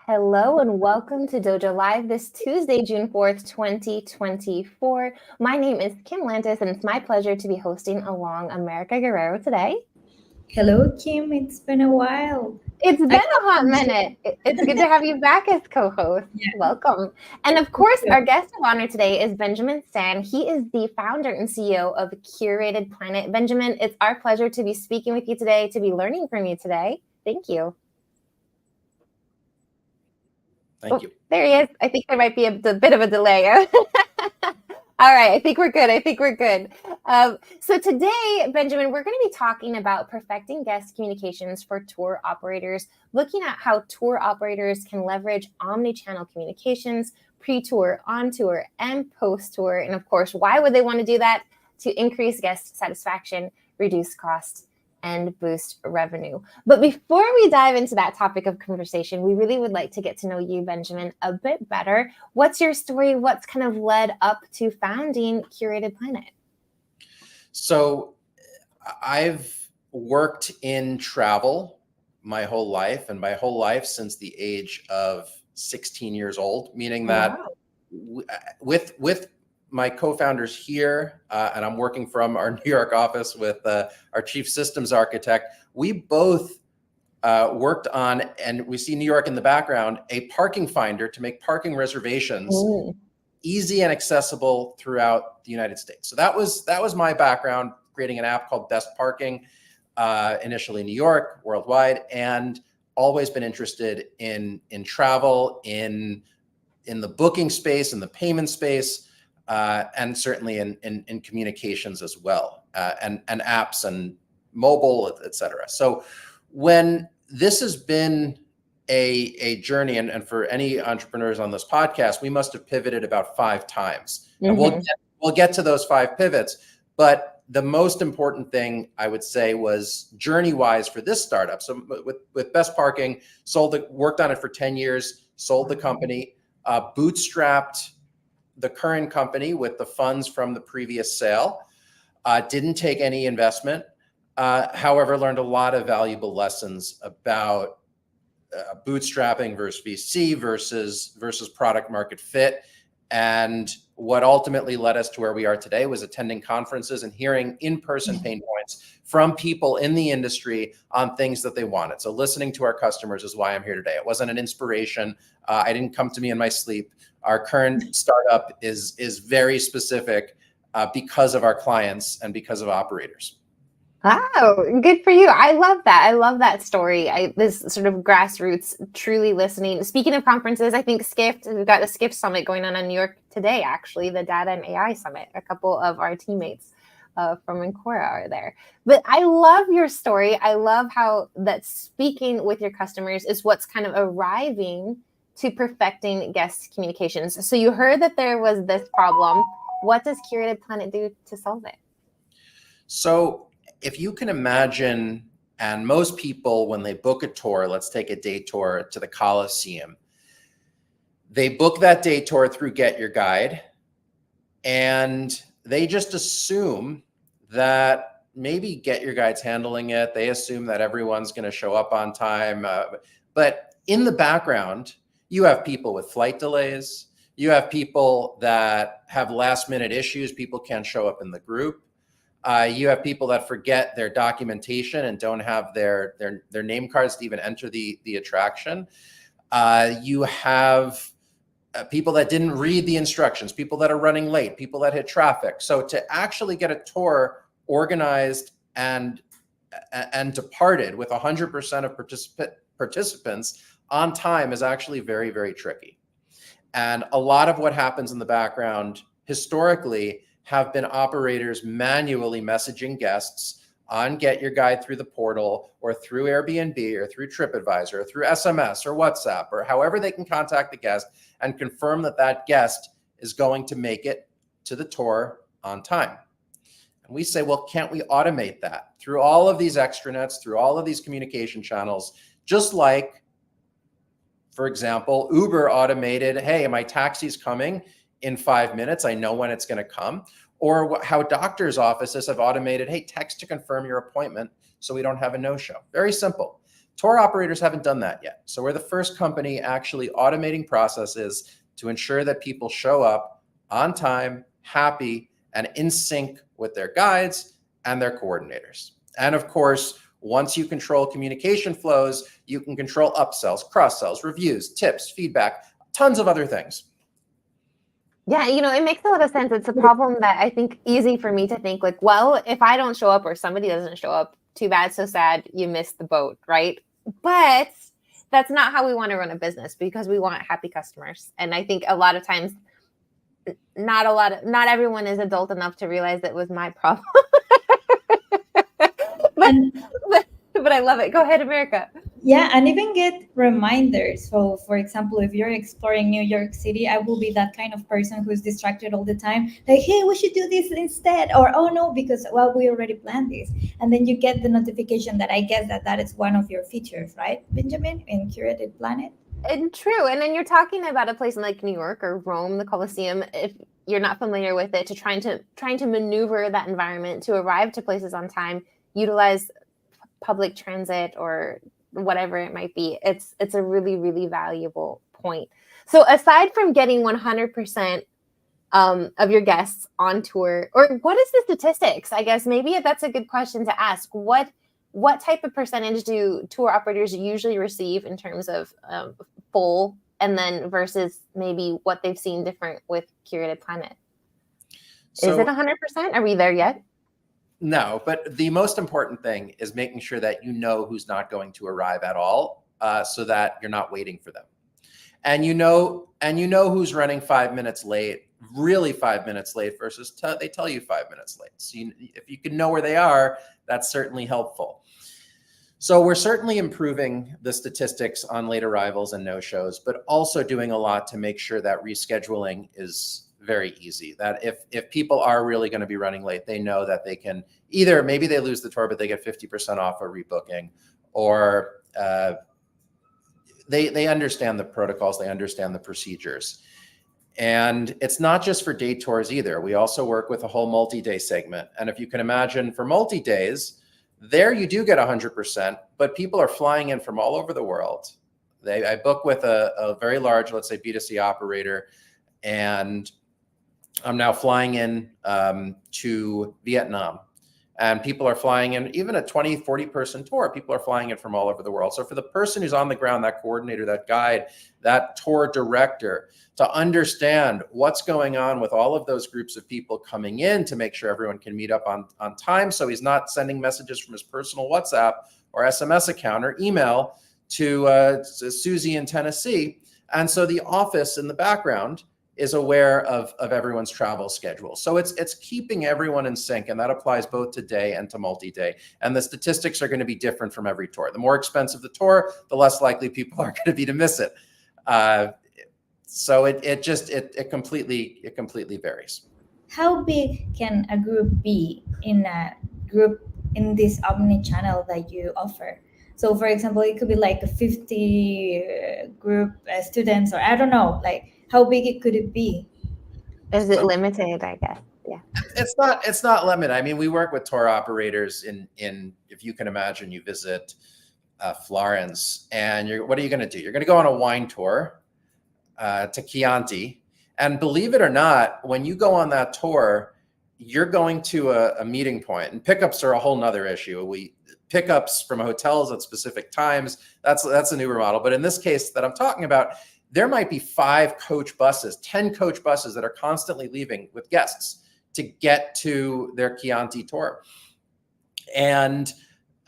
Hello and welcome to Dojo Live this Tuesday, June 4th, 2024. My name is Kim Lantis and it's my pleasure to be hosting along America Guerrero today. Hello, Kim. It's been a while. It's been a hot minute. It's good to have you back as co-host. Yeah. Welcome. And of course, our guest of honor today is Benjamin Sann. He is the founder and CEO of Curated Planet. Benjamin, it's our pleasure to be speaking with you today, to be learning from you today. Thank you. Thank you. There he is. I think there might be a bit of a delay. All right. I think we're good. So today, Benjamin, we're going to be talking about perfecting guest communications for tour operators, looking at how tour operators can leverage omnichannel communications, pre-tour, on-tour, and post-tour. And of course, why would they want to do that? To increase guest satisfaction, reduce costs, and boost revenue. But before we dive into that topic of conversation, we really would like to get to know you, Benjamin, a bit better. What's your story? What's kind of led up to founding Curated Planet? So I've worked in travel my whole life, and my whole life since the age of 16 years old, meaning that with my co-founders here, and I'm working from our New York office with our chief systems architect. We both worked on, and we see New York in the background, a parking finder to make parking reservations easy and accessible throughout the United States. So that was my background, creating an app called Best Parking, initially in New York, worldwide, and always been interested in travel, in the booking space, in the payment space. And certainly in communications as well, and apps and mobile, et cetera. So when this has been a journey, and for any entrepreneurs on this podcast, we must have pivoted about 5 times. And we'll get to those 5 pivots. But the most important thing I would say was journey-wise for this startup. So with Best Parking, worked on it for 10 years, sold the company, bootstrapped the current company with the funds from the previous sale, didn't take any investment. However, learned a lot of valuable lessons about bootstrapping versus VC versus product market fit. And what ultimately led us to where we are today was attending conferences and hearing in-person pain points from people in the industry on things that they wanted. So listening to our customers is why I'm here today. It wasn't an inspiration. I didn't come to me in my sleep. Our current startup is very specific because of our clients and because of operators. Wow, good for you. I love that. I love that story. This sort of grassroots, truly listening. Speaking of conferences, I think we've got a Skift Summit going on in New York today, actually, the Data and AI Summit. A couple of our teammates from Encora are there. But I love your story. I love how that speaking with your customers is what's kind of arriving to perfecting guest communications. So you heard that there was this problem. What does Curated Planet do to solve it? So if you can imagine, and most people, when they book a tour, let's take a day tour to the Coliseum, they book that day tour through Get Your Guide, and they just assume that maybe Get Your Guide's handling it. They assume that everyone's going to show up on time. But in the background, you have people with flight delays. You have people that have last minute issues. People can't show up in the group. You have people that forget their documentation and don't have their name cards to even enter the attraction. You have people that didn't read the instructions, people that are running late, people that hit traffic. So to actually get a tour organized and departed with 100% of participants on time is actually very, very tricky. And a lot of what happens in the background historically have been operators manually messaging guests on Get Your Guide through the portal or through Airbnb or through TripAdvisor or through SMS or WhatsApp or however they can contact the guest and confirm that that guest is going to make it to the tour on time. And we say, well, can't we automate that through all of these extranets, through all of these communication channels, just like, for example, Uber automated, hey, my taxi's coming. in 5 minutes. I know when it's going to come. Or how doctors' offices have automated, hey, text to confirm your appointment so we don't have a no-show. Very simple. Tour operators haven't done that yet. So we're the first company actually automating processes to ensure that people show up on time, happy, and in sync with their guides and their coordinators. And of course, once you control communication flows, you can control upsells, cross-sells, reviews, tips, feedback, tons of other things. Yeah, it makes a lot of sense. It's a problem that I think easy for me to think like, well, if I don't show up or somebody doesn't show up, too bad, so sad, you missed the boat, right? But that's not how we want to run a business, because we want happy customers. And I think a lot of times, not everyone is adult enough to realize that was my problem. but I love it. Go ahead, America. Yeah, and even get reminders. So, for example, if you're exploring New York City, I will be that kind of person who's distracted all the time. Like, hey, we should do this instead. Or, oh, no, because, well, we already planned this. And then you get the notification that I guess that is one of your features, right, Benjamin, in Curated Planet? And true. And then you're talking about a place like New York or Rome, the Colosseum, if you're not familiar with it, trying to maneuver that environment to arrive to places on time, utilize public transit or whatever it might be. It's a really, really valuable point. So aside from getting 100% of your guests on tour, or what is the statistics? I guess maybe that's a good question to ask. What type of percentage do tour operators usually receive in terms of full, and then versus maybe what they've seen different with Curated Planet? Is it 100%? Are we there yet? No, but the most important thing is making sure that you know who's not going to arrive at all, so that you're not waiting for them. And you know who's running 5 minutes late, really 5 minutes late, versus they tell you 5 minutes late. So if you can know where they are, that's certainly helpful. So we're certainly improving the statistics on late arrivals and no-shows, but also doing a lot to make sure that rescheduling is very easy. That if people are really going to be running late, they know that they can either, maybe they lose the tour, but they get 50% off a rebooking, or they understand the protocols, they understand the procedures. And it's not just for day tours either. We also work with a whole multi-day segment. And if you can imagine, for multi-days, there you do get 100%, but people are flying in from all over the world. I book with a very large, let's say, B2C operator, and I'm now flying in to Vietnam, and people are flying in, even a 20, 40 person tour, people are flying in from all over the world. So for the person who's on the ground, that coordinator, that guide, that tour director, to understand what's going on with all of those groups of people coming in, to make sure everyone can meet up on time, so he's not sending messages from his personal WhatsApp or SMS account or email to Susie in Tennessee. And so the office in the background is aware of everyone's travel schedule. So it's keeping everyone in sync, and that applies both to day and to multi-day. And the statistics are going to be different from every tour. The more expensive the tour, the less likely people are going to be to miss it. So it completely varies. How big can a group be in this omni-channel that you offer? So, for example, it could be like a 50 group students, or I don't know, like how big could it be? Is it limited? I guess. Yeah. It's not limited. I mean, we work with tour operators in if you can imagine, you visit Florence, and what are you going to do? You're going to go on a wine tour to Chianti, and believe it or not, when you go on that tour, you're going to a meeting point, and pickups are a whole nother issue. Pickups from hotels at specific times, that's an Uber model. But in this case that I'm talking about, there might be 5 coach buses, 10 coach buses that are constantly leaving with guests to get to their Chianti tour. And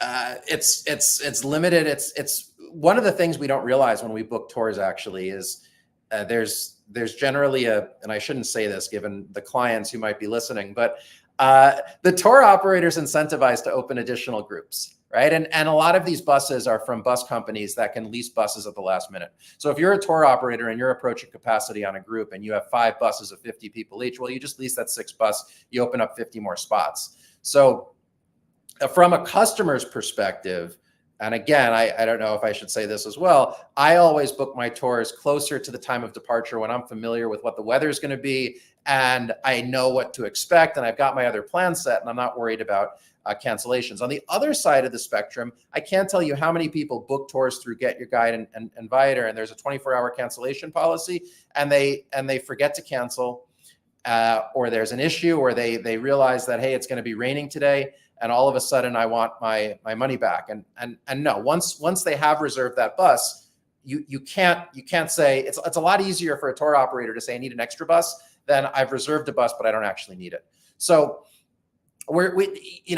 it's limited. It's one of the things we don't realize when we book tours actually is there's generally and I shouldn't say this given the clients who might be listening, but the tour operators incentivized to open additional groups, right? And a lot of these buses are from bus companies that can lease buses at the last minute. So if you're a tour operator and you're approaching capacity on a group and you have 5 buses of 50 people each, well, you just lease that 6th bus, you open up 50 more spots. So from a customer's perspective, and again, I don't know if I should say this as well, I always book my tours closer to the time of departure when I'm familiar with what the weather is going to be and I know what to expect and I've got my other plans set and I'm not worried about cancellations. On the other side of the spectrum, I can't tell you how many people book tours through Get Your Guide and Viator, and there's a 24-hour cancellation policy and they forget to cancel, or there's an issue, or they realize that, hey, it's going to be raining today, and all of a sudden I want my money back. And no, once they have reserved that bus, you can't say, it's a lot easier for a tour operator to say I need an extra bus than I've reserved a bus, but I don't actually need it. So we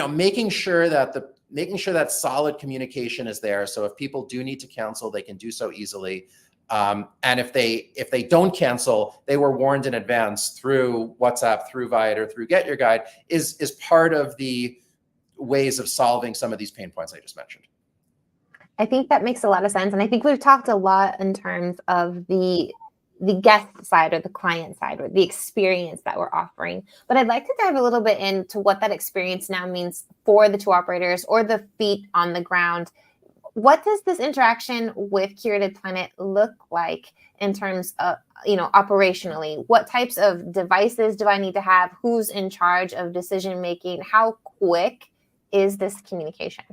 making sure that solid communication is there. So if people do need to cancel, they can do so easily. And if they don't cancel, they were warned in advance through WhatsApp, through Viator, through Get Your Guide, is part of the ways of solving some of these pain points I just mentioned. I think that makes a lot of sense. And I think we've talked a lot in terms of the guest side or the client side or the experience that we're offering. But I'd like to dive a little bit into what that experience now means for the tour operators or the feet on the ground. What does this interaction with Curated Planet look like in terms of, operationally? What types of devices do I need to have? Who's in charge of decision making? How quick is this communication?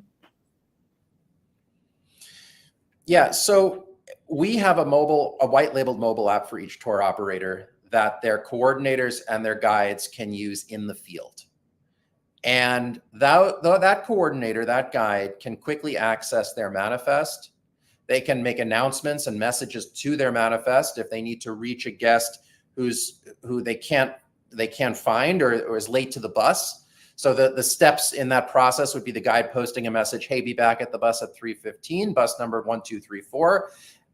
Yeah, so we have a white labeled mobile app for each tour operator that their coordinators and their guides can use in the field. And that coordinator, that guide, can quickly access their manifest. They can make announcements and messages to their manifest if they need to reach a guest who they can't find or is late to the bus. So the steps in that process would be the guide posting a message, hey, be back at the bus at 3:15, bus number 1234.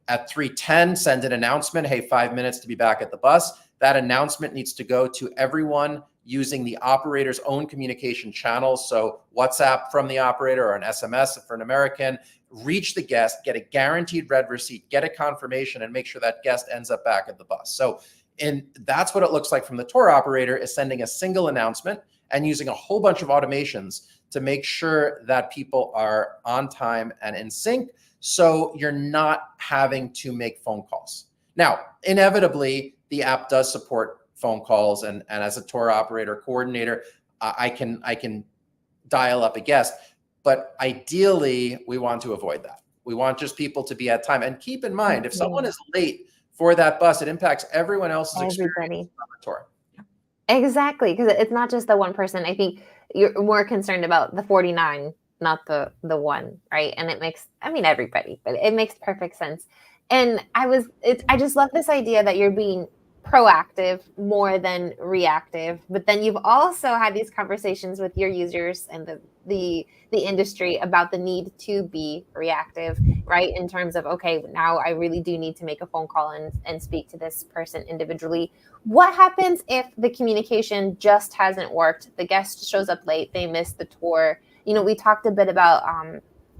At 3:10, send an announcement, hey, 5 minutes to be back at the bus. That announcement needs to go to everyone using the operator's own communication channels. So WhatsApp from the operator or an SMS for an American, reach the guest, get a guaranteed red receipt, get a confirmation, and make sure that guest ends up back at the bus. So, and that's what it looks like from the tour operator, is sending a single announcement and using a whole bunch of automations to make sure that people are on time and in sync. So you're not having to make phone calls. Now, inevitably, the app does support phone calls, and as a tour operator coordinator, I can dial up a guest, but ideally we want to avoid that. We want just people to be at time. And keep in mind, if someone is late for that bus, it impacts everyone else's experience on the tour. Exactly, because it's not just the one person. I think you're more concerned about the 49, not the one, right? And it makes, everybody, but it makes perfect sense. And I just love this idea that you're being proactive more than reactive, but then you've also had these conversations with your users and the industry about the need to be reactive, right? In terms of, okay, now I really do need to make a phone call and speak to this person individually. What happens if the communication just hasn't worked? The guest shows up late, they miss the tour. We talked a bit about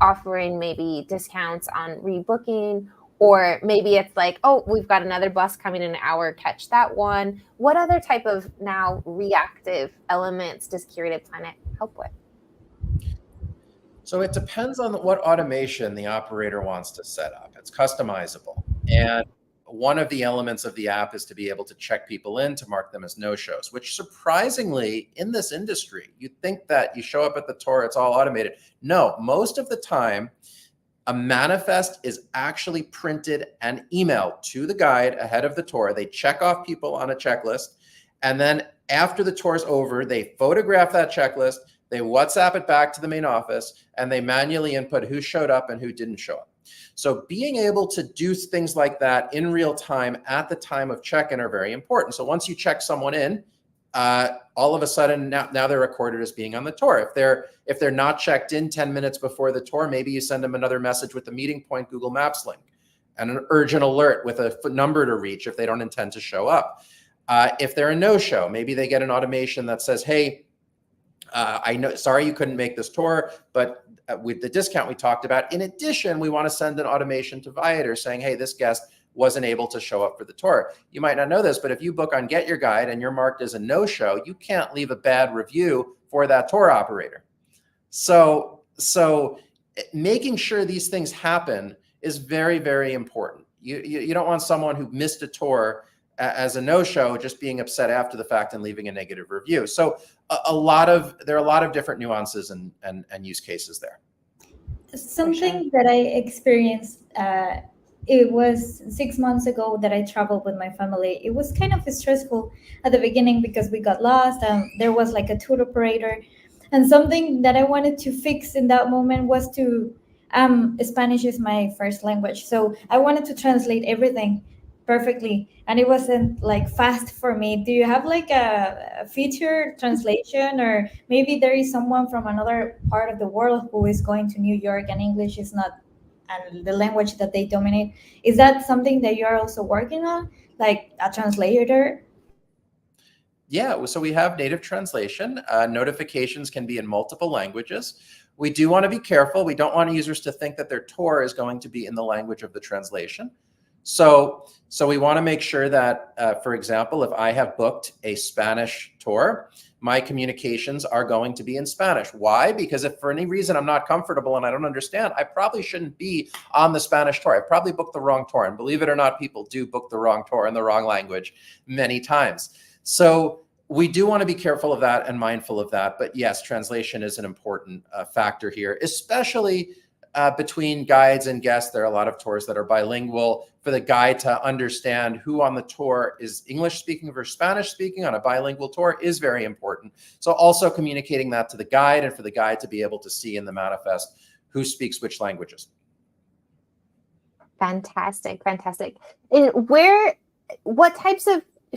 offering maybe discounts on rebooking, or maybe it's like, oh, we've got another bus coming in an hour, catch that one. What other type of now reactive elements does Curated Planet help with? So it depends on what automation the operator wants to set up. It's customizable. And one of the elements of the app is to be able to check people in, to mark them as no-shows, which surprisingly in this industry, you'd think that you show up at the tour, it's all automated. No, most of the time, a manifest is actually printed and emailed to the guide ahead of the tour. They check off people on a checklist. And then after the tour is over, they photograph that checklist, they WhatsApp it back to the main office, and they manually input who showed up and who didn't show up. So being able to do things like that in real time at the time of check-in are very important. So once you check someone in, all of a sudden now they're recorded as being on the tour. If they're not checked in 10 minutes before the tour, maybe you send them another message with the meeting point Google Maps link and an urgent alert with a number to reach if they don't intend to show up. If they're a no-show, maybe they get an automation that says, hey, sorry you couldn't make this tour, but with the discount we talked about, in addition, we want to send an automation to Viator saying, hey, this guest wasn't able to show up for the tour. You might not know this, but if you book on Get Your Guide and you're marked as a no-show, you can't leave a bad review for that tour operator. So making sure these things happen is very, very important. You don't want someone who missed a tour as a no-show just being upset after the fact and leaving a negative review. So there are a lot of different nuances and use cases there. Something that I experienced, it was 6 months ago that I traveled with my family. It was kind of stressful at the beginning because we got lost and there was like a tour operator. And something that I wanted to fix in that moment was to, Spanish is my first language. So I wanted to translate everything perfectly. And it wasn't like fast for me. Do you have like a feature translation, or maybe there is someone from another part of the world who is going to New York and English is not and the language that they dominate? Is that something that you're also working on, like a translator? Yeah, so we have native translation. Notifications can be in multiple languages. We do want to be careful. We don't want users to think that their tour is going to be in the language of the translation. So we want to make sure that, for example, if I have booked a Spanish tour, my communications are going to be in Spanish. Why? Because if for any reason I'm not comfortable and I don't understand, I probably shouldn't be on the Spanish tour. I probably booked the wrong tour. And believe it or not, people do book the wrong tour in the wrong language many times. So we do want to be careful of that and mindful of that. But yes, translation is an important factor here, especially between guides and guests. There are a lot of tours that are bilingual. For the guide to understand who on the tour is English speaking versus Spanish speaking on a bilingual tour is very important. So also communicating that to the guide and for the guide to be able to see in the manifest who speaks which languages. Fantastic. And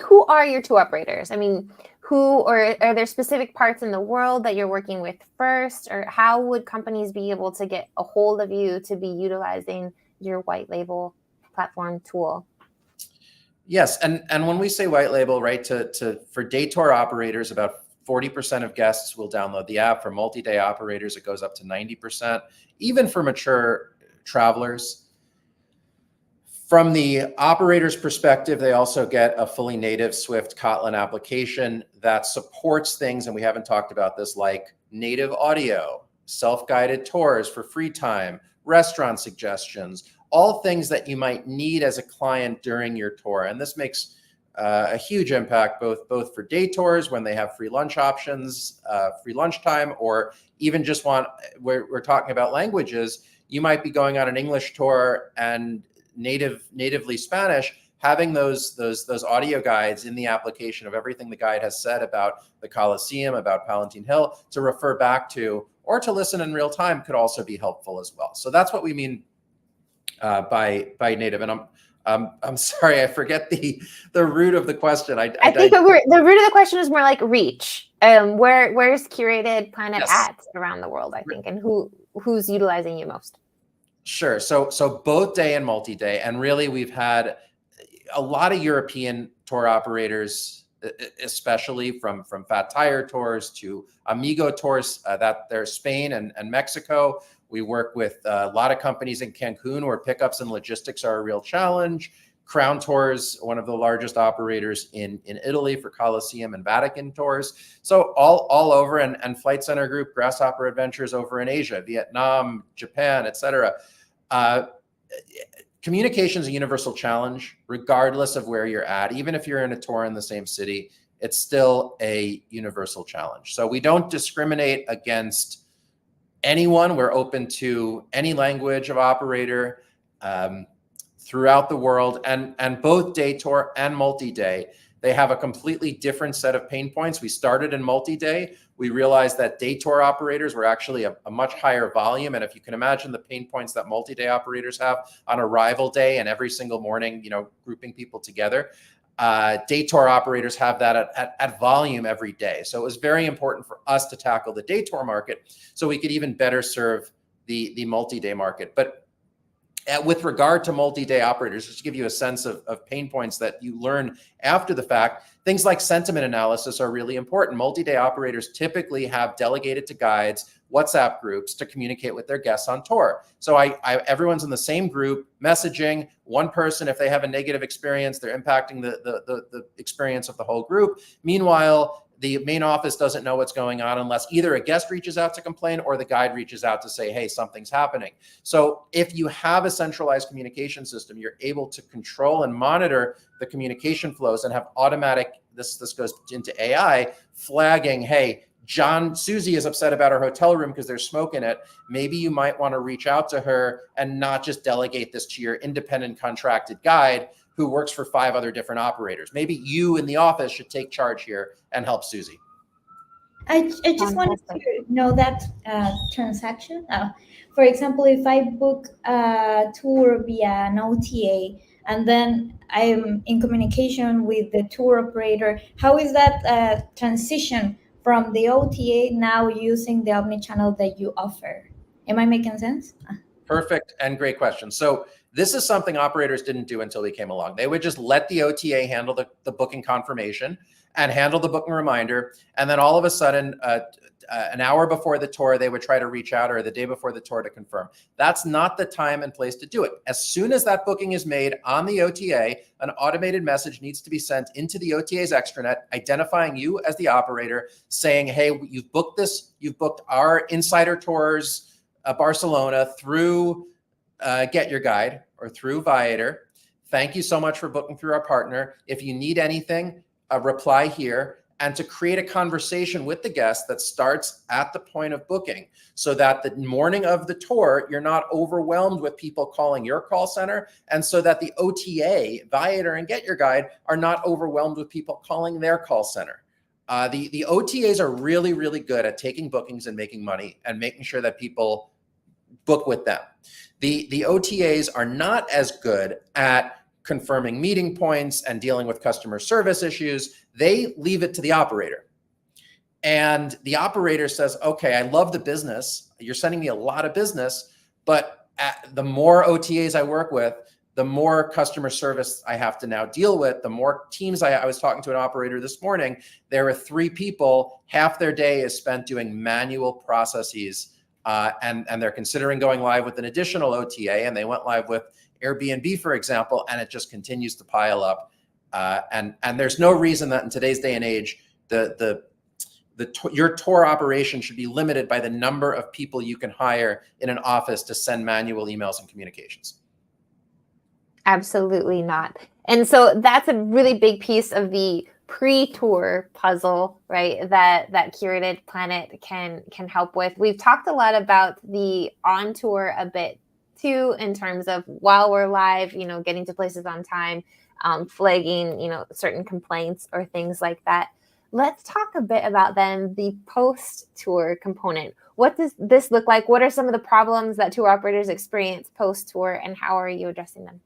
who are your tour operators? I mean, or are there specific parts in the world that you're working with first, or how would companies be able to get a hold of you to be utilizing your white label platform tool? Yes, and when we say white label, right, for day tour operators, about 40% of guests will download the app. For multi-day operators, it goes up to 90%. Even for mature travelers. From the operator's perspective, they also get a fully native Swift Kotlin application that supports things, and we haven't talked about this, like native audio, self-guided tours for free time, restaurant suggestions, all things that you might need as a client during your tour. And this makes a huge impact both for day tours when they have free lunch options, free lunchtime, or even just we're talking about languages. You might be going on an English tour and natively Spanish, having those audio guides in the application of everything the guide has said about the Colosseum, about Palatine Hill to refer back to, or to listen in real time could also be helpful as well. So that's what we mean by native. And I'm sorry, I forget the root of the question. I think the root of the question is more like reach. Where's Curated Planet at around the world, I think, and who's utilizing you most? Sure. So both day and multi-day, and really we've had a lot of European tour operators, especially from Fat Tire Tours to Amigo Tours, that there's Spain and Mexico. We work with a lot of companies in Cancun where pickups and logistics are a real challenge. Crown Tours, one of the largest operators in Italy for Colosseum and Vatican tours. So all over, and Flight Center Group, Grasshopper Adventures over in Asia, Vietnam, Japan, etc. Communication is a universal challenge, regardless of where you're at. Even if you're in a tour in the same city, it's still a universal challenge. So we don't discriminate against anyone. We're open to any language of operator throughout the world, and both day tour and multi-day, they have a completely different set of pain points. We started in multi-day. We realized that day tour operators were actually a much higher volume. And if you can imagine the pain points that multi-day operators have on arrival day and every single morning, grouping people together, day tour operators have that at volume every day. So it was very important for us to tackle the day tour market so we could even better serve the multi-day market. But with regard to multi-day operators, just to give you a sense of pain points that you learn after the fact, things like sentiment analysis are really important. Multi-day operators typically have delegated to guides WhatsApp groups to communicate with their guests on tour. So everyone's in the same group messaging. One person, if they have a negative experience, they're impacting the experience of the whole group. Meanwhile, the main office doesn't know what's going on unless either a guest reaches out to complain or the guide reaches out to say, hey, something's happening. So if you have a centralized communication system, you're able to control and monitor the communication flows and have automatic, this goes into AI, flagging, hey, Susie is upset about her hotel room because there's smoke in it. Maybe you might want to reach out to her and not just delegate this to your independent contracted guide who works for 5 other different operators. Maybe you in the office should take charge here and help Susie. I just wanted to know that transaction. For example, if I book a tour via an OTA and then I'm in communication with the tour operator, how is that transition from the OTA now using the omnichannel that you offer? Am I making sense? Perfect and great question. So this is something operators didn't do until we came along. They would just let the OTA handle the booking confirmation and handle the booking reminder. And then all of a sudden, an hour before the tour, they would try to reach out, or the day before the tour, to confirm. That's not the time and place to do it. As soon as that booking is made on the OTA, an automated message needs to be sent into the OTA's extranet, identifying you as the operator, saying, hey, you've booked this, you've booked our insider tours, Barcelona through Get Your Guide or through Viator. Thank you so much for booking through our partner. If you need anything, reply here, and to create a conversation with the guest that starts at the point of booking so that the morning of the tour, you're not overwhelmed with people calling your call center, and so that the OTA, Viator and Get Your Guide, are not overwhelmed with people calling their call center. The OTAs are really, really good at taking bookings and making money and making sure that people book with them. The OTAs are not as good at confirming meeting points and dealing with customer service issues. They leave it to the operator. And the operator says, okay, I love the business. You're sending me a lot of business, but the more OTAs I work with, the more customer service I have to now deal with, the more teams. I was talking to an operator this morning. There were 3 people, half their day is spent doing manual processes, and they're considering going live with an additional OTA, and they went live with Airbnb, for example, and it just continues to pile up. And there's no reason that in today's day and age, your tour operation should be limited by the number of people you can hire in an office to send manual emails and communications. Absolutely not. And so that's a really big piece of the pre-tour puzzle, right? That Curated Planet can help with. We've talked a lot about the on tour a bit too, in terms of while we're live, getting to places on time, flagging, certain complaints or things like that. Let's talk a bit about then the post-tour component. What does this look like? What are some of the problems that tour operators experience post-tour, and how are you addressing them?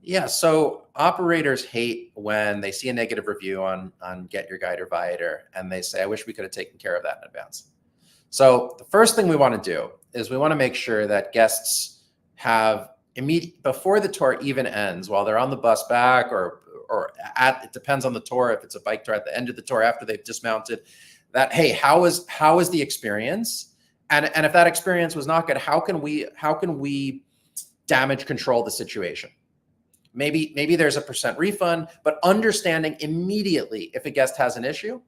Yeah, so operators hate when they see a negative review on Get Your Guide or Viator, and they say, I wish we could have taken care of that in advance. So the first thing we want to do is we want to make sure that guests have before the tour even ends, while they're on the bus back it depends on the tour, if it's a bike tour, at the end of the tour after they've dismounted, that, hey, how is the experience? And if that experience was not good, how can we damage control the situation? Maybe there's a % refund, but understanding immediately if a guest has an issue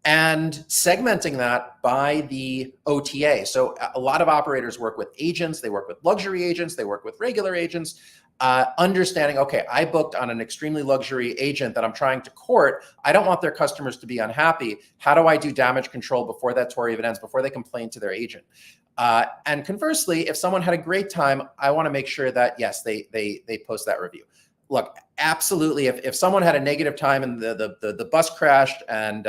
and segmenting that by the OTA. So a lot of operators work with agents, they work with luxury agents, they work with regular agents, understanding, okay, I booked on an extremely luxury agent that I'm trying to court. I don't want their customers to be unhappy. How do I do damage control before that tour even ends, before they complain to their agent? And conversely, if someone had a great time, I want to make sure that, yes, they post that review. Look, absolutely. If someone had a negative time and the bus crashed, and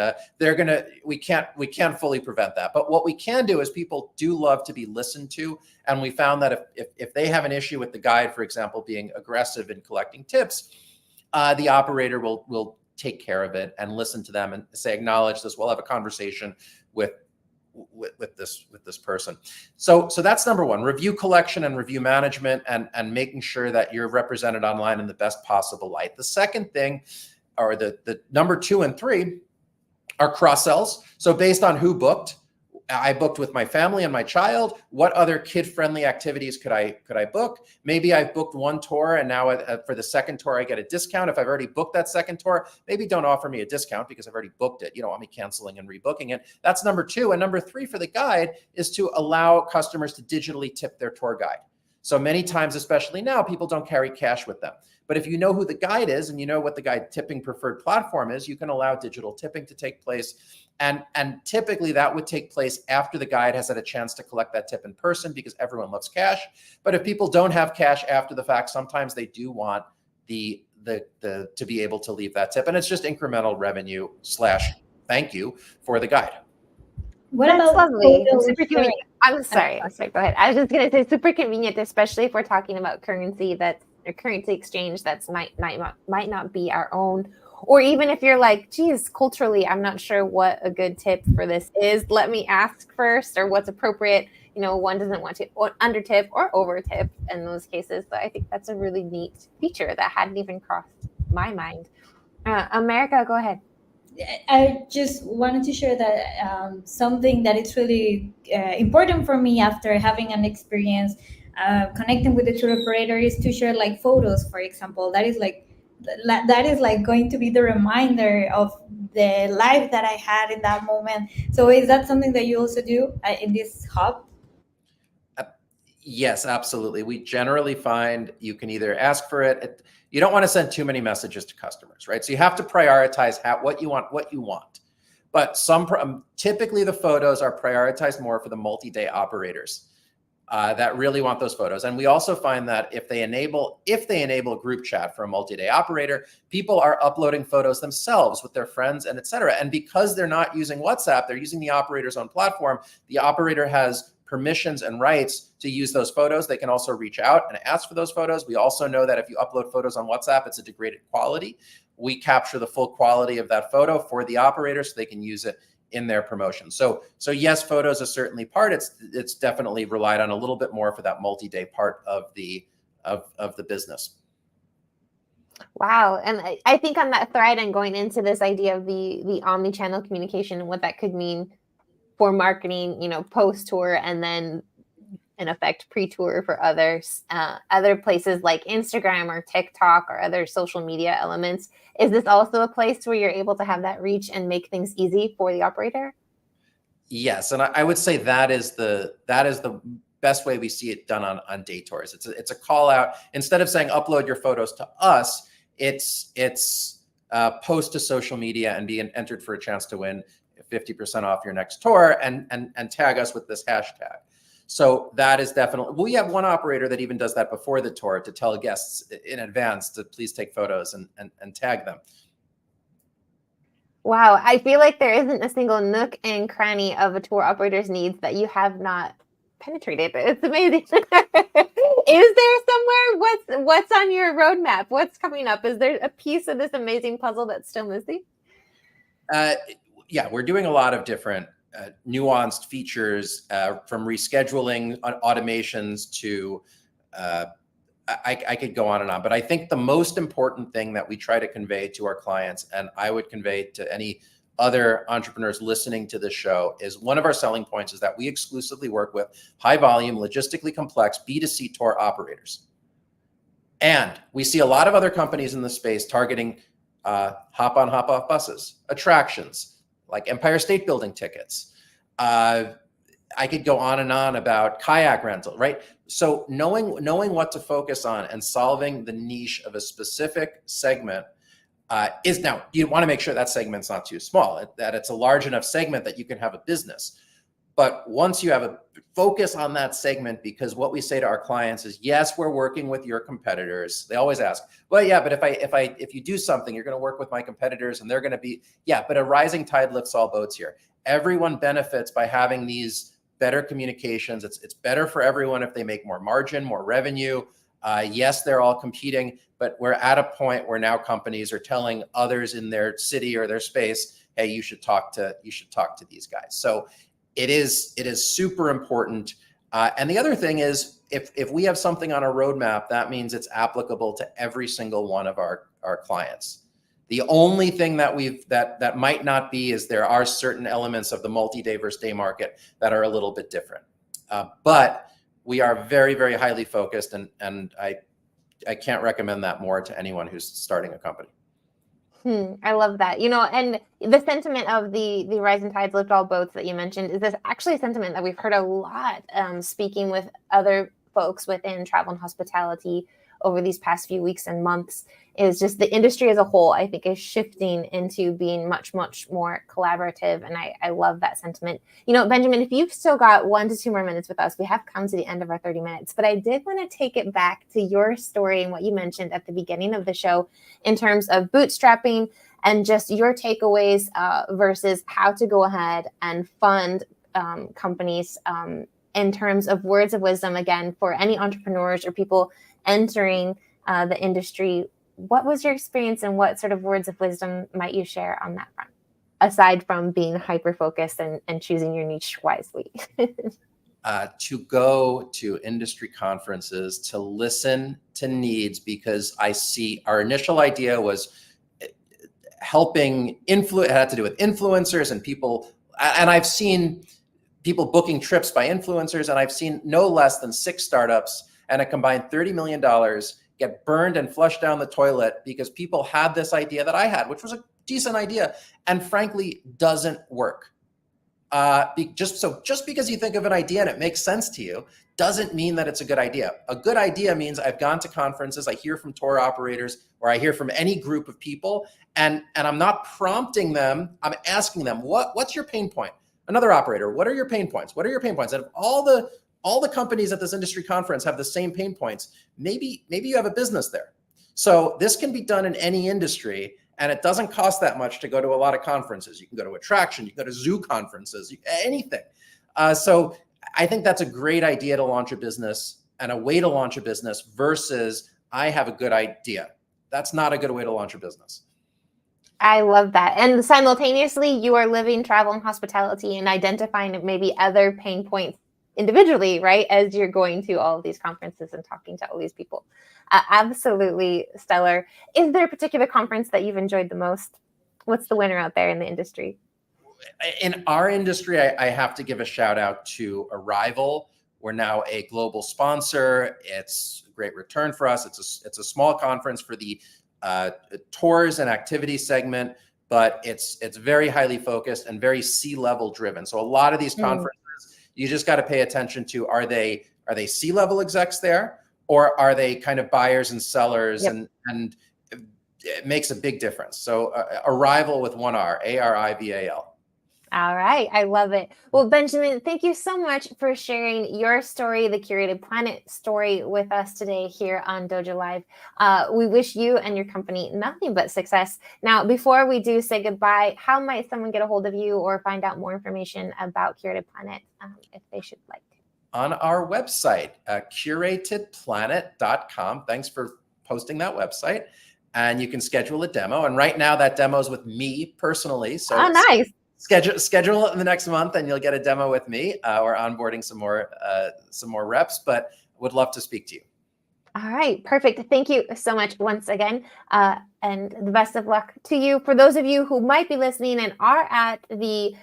we can't fully prevent that. But what we can do is, people do love to be listened to. And we found that if they have an issue with the guide, for example, being aggressive in collecting tips, the operator will take care of it and listen to them and say, acknowledge this. We'll have a conversation with this person. So that's number one: review collection and review management, and making sure that you're represented online in the best possible light. The second thing, or the number 2 and 3, are cross sells. So based on who booked, I booked with my family and my child. What other kid-friendly activities could I book? Maybe I've booked one tour, and now for the second tour I get a discount. If I've already booked that second tour, maybe don't offer me a discount because I've already booked it. You don't want me canceling and rebooking it. That's number two. And number three for the guide is to allow customers to digitally tip their tour guide. So many times, especially now, people don't carry cash with them. But if you know who the guide is and you know what the guide tipping preferred platform is, you can allow digital tipping to take place. And typically that would take place after the guide has had a chance to collect that tip in person, because everyone loves cash. But if people don't have cash after the fact, sometimes they do want the to be able to leave that tip. And it's just incremental revenue / thank you for the guide. What That's about lovely. photo Super sharing? convenient. I'm sorry. Go ahead. I was just going to say super convenient, especially if we're talking about currency currency exchange that's might not be our own. Or even if you're like, geez, culturally, I'm not sure what a good tip for this is. Let me ask first, or what's appropriate. One doesn't want to under tip or over tip in those cases. So I think that's a really neat feature that hadn't even crossed my mind. America, go ahead. I just wanted to share that something that is really important for me after having an experience connecting with the tour operator is to share like photos, for example. That is like going to be the reminder of the life that I had in that moment. So is that something that you also do in this hub? Yes, absolutely. We generally find you can either ask for it. You don't want to send too many messages to customers, right? So you have to prioritize what you want. But typically the photos are prioritized more for the multi-day operators that really want those photos. And we also find that if they enable group chat for a multi-day operator, people are uploading photos themselves with their friends and et cetera. And because they're not using WhatsApp, they're using the operator's own platform. The operator has permissions and rights to use those photos. They can also reach out and ask for those photos. We also know that if you upload photos on WhatsApp, it's a degraded quality. We capture the full quality of that photo for the operator so they can use it in their promotion. So yes, photos are certainly part. It's definitely relied on a little bit more for that multi-day part of the business. Wow. And I think on that thread and going into this idea of the omni-channel communication and what that could mean for marketing, post-tour, and then in effect pre-tour for others, other places like Instagram or TikTok or other social media elements. Is this also a place where you're able to have that reach and make things easy for the operator? Yes, and I would say that is the best way we see it done on day tours. It's a call out. Instead of saying upload your photos to us, it's post to social media and be entered for a chance to win 50% off your next tour and tag us with this hashtag. So that is definitely, we have one operator that even does that before the tour to tell guests in advance to please take photos and tag them. Wow. I feel like there isn't a single nook and cranny of a tour operator's needs that you have not penetrated. It's amazing. Is there somewhere? What's on your roadmap? What's coming up? Is there a piece of this amazing puzzle that's still missing? Yeah, we're doing a lot of different nuanced features from rescheduling automations to I could go on and on, but I think the most important thing that we try to convey to our clients, and I would convey to any other entrepreneurs listening to this show, is one of our selling points is that we exclusively work with high volume, logistically complex B2C tour operators. And we see a lot of other companies in the space targeting hop on, hop off buses, attractions, like Empire State Building tickets. I could go on and on about kayak rental, right? So knowing what to focus on and solving the niche of a specific segment is now, you want to make sure that segment's not too small, that it's a large enough segment that you can have a business. But once you have a focus on that segment, because what we say to our clients is, yes, we're working with your competitors. They always ask, well, yeah, but if you do something, you're going to work with my competitors and they're going to be, yeah, but a rising tide lifts all boats here. Everyone benefits by having these better communications. It's better for everyone if they make more margin, more revenue. Yes, they're all competing, but we're at a point where now companies are telling others in their city or their space, hey, you should talk to these guys. So it is super important. And the other thing is, if we have something on a roadmap, that means it's applicable to every single one of our clients. The only thing that might not be is there are certain elements of the multi-day versus day market that are a little bit different. But we are very, very highly focused, and I can't recommend that more to anyone who's starting a company. I love that. And the sentiment of the rising tides lift all boats that you mentioned is this actually a sentiment that we've heard a lot speaking with other folks within travel and hospitality over these past few weeks and months, is just the industry as a whole, I think, is shifting into being much, much more collaborative. And I love that sentiment. Benjamin, if you've still got 1 to 2 more minutes with us, we have come to the end of our 30 minutes, but I did want to take it back to your story and what you mentioned at the beginning of the show in terms of bootstrapping and just your takeaways versus how to go ahead and fund companies in terms of words of wisdom, again, for any entrepreneurs or people entering the industry. What was your experience and what sort of words of wisdom might you share on that front, aside from being hyper-focused and choosing your niche wisely? To go to industry conferences, to listen to needs, because I see our initial idea was helping it had to do with influencers and people. And I've seen people booking trips by influencers, and I've seen no less than 6 startups and a combined $30 million get burned and flushed down the toilet because people had this idea that I had, which was a decent idea, and frankly doesn't work. Just because you think of an idea and it makes sense to you doesn't mean that it's a good idea. A good idea means I've gone to conferences, I hear from tour operators, or I hear from any group of people, and I'm not prompting them, I'm asking them, what's your pain point? Another operator, what are your pain points? What are your pain points? And if all the companies at this industry conference have the same pain points, maybe you have a business there. So this can be done in any industry, and it doesn't cost that much to go to a lot of conferences. You can go to Attraction, you can go to zoo conferences, anything. So I think that's a great idea to launch a business and a way to launch a business versus I have a good idea. That's not a good way to launch a business. I love that. And simultaneously, you are living travel and hospitality and identifying maybe other pain points individually, right? As you're going to all of these conferences and talking to all these people. Absolutely stellar. Is there a particular conference that you've enjoyed the most? What's the winner out there in the industry? In our industry, I have to give a shout out to Arrival. We're now a global sponsor. It's a great return for us. It's a small conference for the tours and activity segment, but it's very highly focused and very C-level driven. So a lot of these conferences, you just got to pay attention to, are they C-level execs there, or are they kind of buyers and sellers? Yep. And it makes a big difference. So Arrival with 1 R, ARIVAL. All right. I love it. Well, Benjamin, thank you so much for sharing your story, the Curated Planet story, with us today here on Dojo Live. We wish you and your company nothing but success. Now, before we do say goodbye, how might someone get a hold of you or find out more information about Curated Planet if they should like? On our website, curatedplanet.com. Thanks for posting that website. And you can schedule a demo. And right now that demo is with me personally. So nice. Schedule it in the next month and you'll get a demo with me. We're onboarding some more reps, but would love to speak to you. All right, perfect. Thank you so much once again. And the best of luck to you. For those of you who might be listening and are at the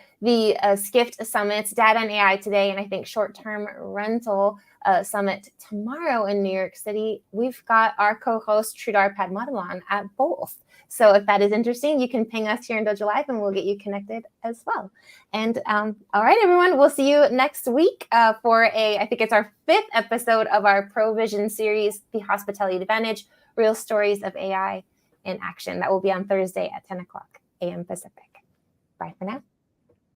Skift Summits, Data and AI today, and I think short-term rental summit tomorrow in New York City, we've got our co-host Sridhar Padmanabhan at both. So if that is interesting, you can ping us here in Dojo Live and we'll get you connected as well. And all right, everyone, we'll see you next week for I think it's our 5th episode of our ProVision series, The Hospitality Advantage, Real Stories of AI in Action. That will be on Thursday at 10 o'clock a.m. Pacific. Bye for now.